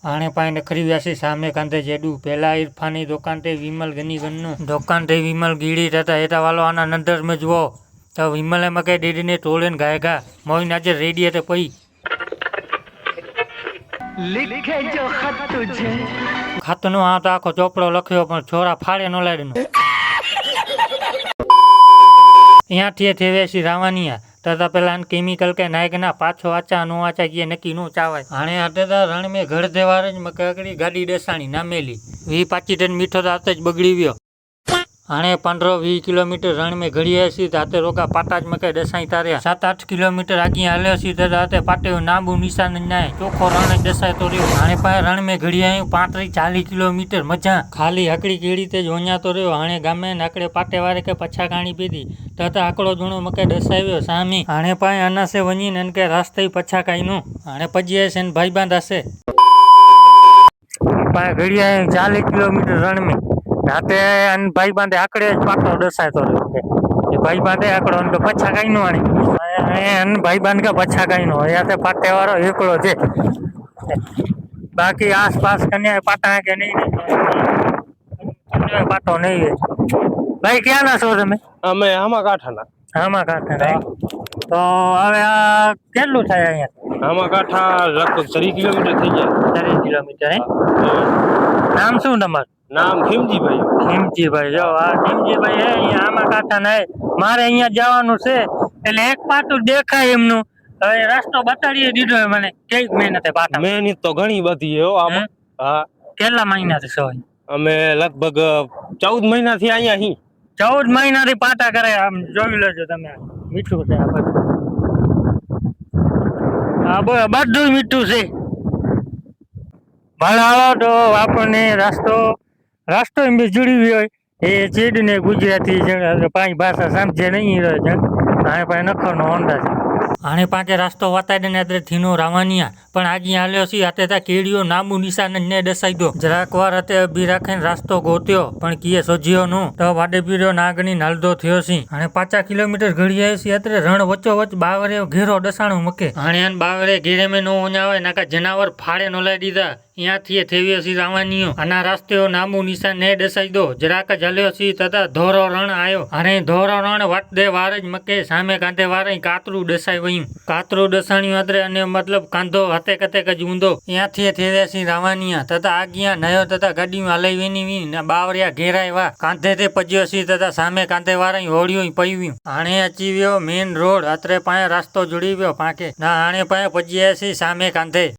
आने पाए खरी व्यासी सामे कांते जेडू पहला इरफानी दुकान ते विमल गनी गन्नु दुकान ते विमल गीड़ी रहता एटा वालो आना नंदर में जुओ तो विमल मके डेडी ने टोले गायगा मोई नाचे रेडी है पई लिखे जो खत तुझे खत नो आ तो आखो चोपड़ो लख्यो पण छोरा फाड़े नो लाडनो यहाँ थी थेवेसी रावानिया तथा पेला केमिकल के नायकना पाछो आचा नो आचा किए नक्की नो चावाय हाणे अटेदा रण में घर देवार ज मके अगड़ी गाड़ी डेसाणी नामेली 20-25 टन मीठो तो आते ज बगड़ी व्यो हाणे 15-20 किलोमीटर रण में घड़िया सी ताते रोका पाटा ज मके डेसाई तार्या 7-8 किलोमीटर आगी हाल्यो सी ताते पाटे नाबू निशान नाय चोखो रण डेसाय तो रह्यो हाणे पाए रण में घड़िया 35-40 किलोमीटर मजा खाली हकड़ी केड़ी ते जोन्या तो रह्यो हाणे गामे नाकड़े पाटे वारे के पछा काणी पीधी तथा आकड़ो जुणो मके डेसाव्यो सामी हाणे पाए अनासे वणीने अनके रास्ते पछा काईनो हाणे पजिए सेन भाईबांध हसे पाए घड़िया 40 किलोमीटर रण में राते अन भाई बांधे आकड़े पाटो दसाय तो ये भाई बांधे आकड़ो उनके पछा काई नो आने अन भाई बांध का पछा काई नो या ते पाटे वारो एकलो छे बाकी आसपास कन्या पाटा है के नहीं पाटो नहीं है भाई क्या ना सो તમે અમે આમાં કાઠાના તો હવે આ કેટલું થાય અહીંયા આમાં કાઠા લગભગ 30 કિલોમીટર થઈ જાય 30 કિલોમીટર હે નામ શું તમારું નામ ખીમજીભાઈ ખીમજીભાઈ જો આ ખીમજીભાઈ હે અહીંયા આમાં કાંઠા ના મારે અહીંયા જવાનું છે એટલે એક પાટું દેખાય એમનું હવે રસ્તો બતાડી દીધો મને કઈ મહેનતે પાટા મહેનત તો ઘણી બધી હે હો આમાં હા કેટલા મહિનાથી છો અમે લગભગ 14 મહિનાથી અહીંયા હી 14 મહિનાથી પાટા કરે આમ જોઈ લેજો તમે મીઠું છે આ બધું આ બધું મીઠું છે ભલાળો તો આપણને રાસ્તો એમ જોડી હોય એ ચીડ ને ગુજરાતી પાંચ ભાષા સમજે નહીં રહ્યો આને પાસે નખરનો હોન્ડા છે આને પાંચે રસ્તો વતાડે ને અત્યારે થીનો રાવાનિયા પણ આગી હાલ્યો છે હાથે તા કેડીઓ નામું નિશાન ને દસાઈ દો જરાક વાર હતે અભી રાખીને રસ્તો ગોત્યો પણ કીએ સોજ્યો નું તો વાડે પીર્યો નાગની નાલદો થયો છે અને 5 કિલોમીટર ઘડીએ છે અત્યારે રણ વચ્ચોવચ બાવરે ઘેરો દસાણું મકે હાણે અન બાવરે ઘેરે में नो આવે નાકા જનાવર ફાડે નો લઈ દીધા ત્યાંથી થેવ્યો છે રાવાનિયો આના રસ્તો નામું નિશાન ને દસાઈ દો જરાક જ હલ્યો છે તથા ધોરો રણ આવ્યો અને ધોરો રણ વટ દે વાર જ મકે સામે કાંધે વારે કાતરું દસાઈ વયું કાતરું દસાણ્યું અત્રે અને મતલબ કાંધો હાથે કતેક જ ઊંધો ત્યાંથી થેવ્યા છે રાવાનિયા તથા આગિયા નયો તથા ગાડીમાં હલાઈ વેની ને બાવરિયા ઘેરાય વા કાંધે તે પજ્યો છે તથા સામે કાંધે વારે હોળ્યું પૈવ્યું આણે અચીવ્યો મેન રોડ અત્રે પાસે રસ્તો જોડીવ્યો પાકે ના આણે પાસે પજ્યા છે સામે કાંધે